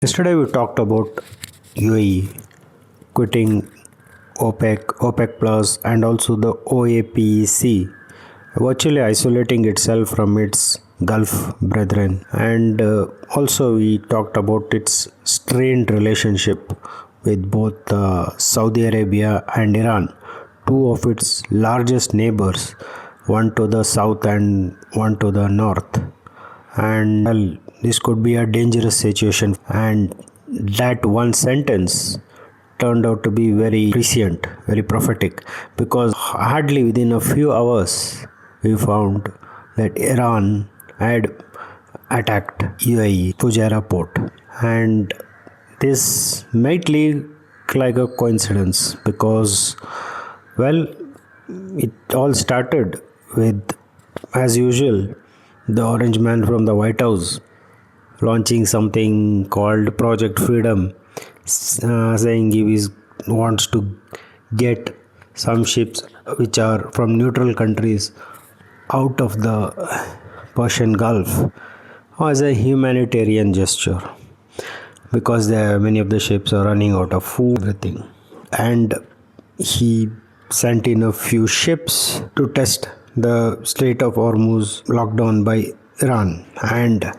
Yesterday we talked about UAE quitting OPEC, OPEC Plus, and also the OAPEC, virtually isolating itself from its Gulf brethren. And also we talked about its strained relationship with both Saudi Arabia and Iran, two of its largest neighbors, one to the south and one to the north. And well, this could be a dangerous situation, and that one sentence turned out to be very prescient, very prophetic, because hardly within a few hours we found that Iran had attacked UAE Fujairah port. And this might look like a coincidence because, well, it all started with, as usual, the orange man from the White House launching something called Project Freedom, saying he wants to get some ships which are from neutral countries out of the Persian Gulf as a humanitarian gesture, because many of the ships are running out of food, everything. And he sent in a few ships to test the Strait of Hormuz locked down by Iran. And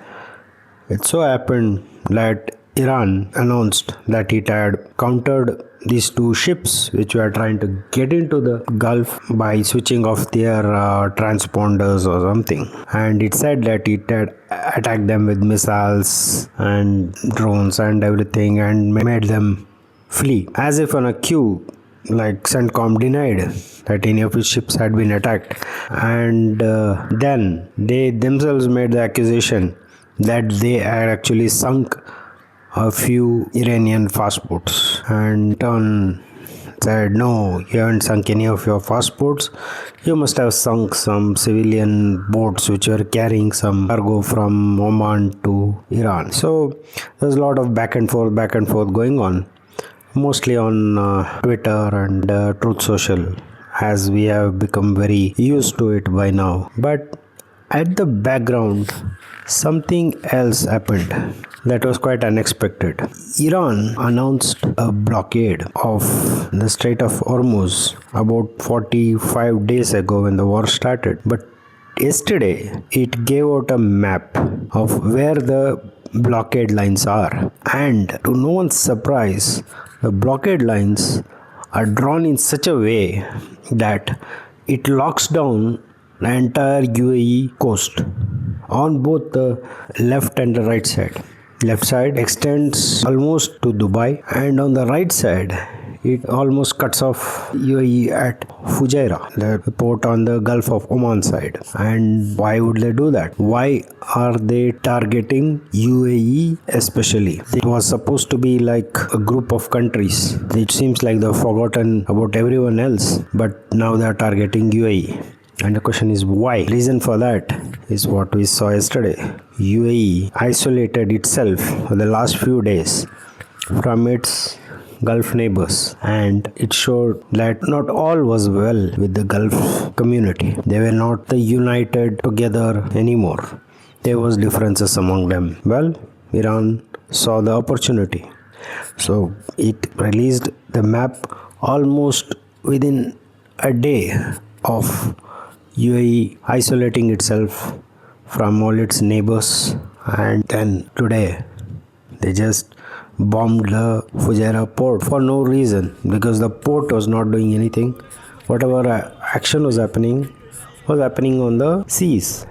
it so happened that Iran announced that it had countered these two ships which were trying to get into the Gulf by switching off their transponders or something. And it said that it had attacked them with missiles and drones and everything and made them flee. As if on a cue, like CENTCOM denied that any of its ships had been attacked. And then they themselves made the accusation that they had actually sunk a few Iranian fast boats, and Iran said, no, you haven't sunk any of your fast boats, you must have sunk some civilian boats which were carrying some cargo from Oman to Iran. So there's a lot of back and forth going on, mostly on Twitter and Truth Social, as we have become very used to it by now. But at the background, something else happened that was quite unexpected. Iran announced a blockade of the Strait of Hormuz about 45 days ago when the war started. But yesterday, it gave out a map of where the blockade lines are. And to no one's surprise, the blockade lines are drawn in such a way that it locks down the entire UAE coast on both the left and the right side. Left side extends almost to Dubai, and on the right side it almost cuts off UAE at Fujairah, the port on the Gulf of Oman side. And why would they do that? Why are they targeting UAE especially? It was supposed to be like a group of countries. It seems like they've forgotten about everyone else, but now they are targeting UAE. And the question is why? Reason for that is what we saw yesterday. UAE isolated itself for the last few days from its Gulf neighbors, and it showed that not all was well with the Gulf community. They were not united together anymore. There was differences among them. Well, Iran saw the opportunity, so it released the map almost within a day of UAE isolating itself from all its neighbors. And then today they just bombed the Fujairah port for no reason, because the port was not doing anything. Whatever action was happening on the seas.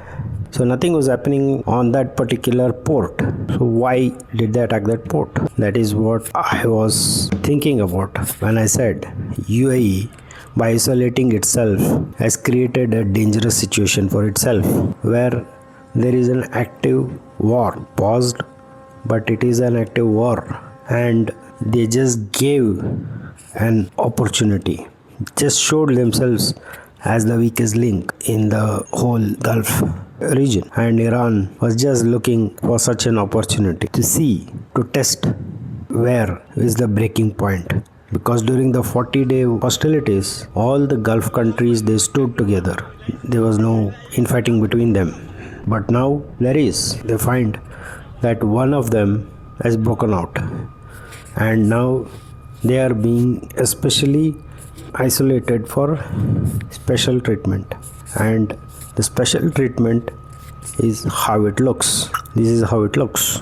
So nothing was happening on that particular port. So why did they attack that port? That is what I was thinking about when I said UAE, by isolating itself, has created a dangerous situation for itself, where there is an active war, paused, but it is an active war, and they just gave an opportunity, just showed themselves as the weakest link in the whole Gulf region. And Iran was just looking for such an opportunity to test where is the breaking point. Because during the 40-day hostilities, all the Gulf countries, they stood together. There was no infighting between them. But now there is. They find that one of them has broken out, and now they are being especially isolated for special treatment. And the special treatment is how it looks. This is how it looks.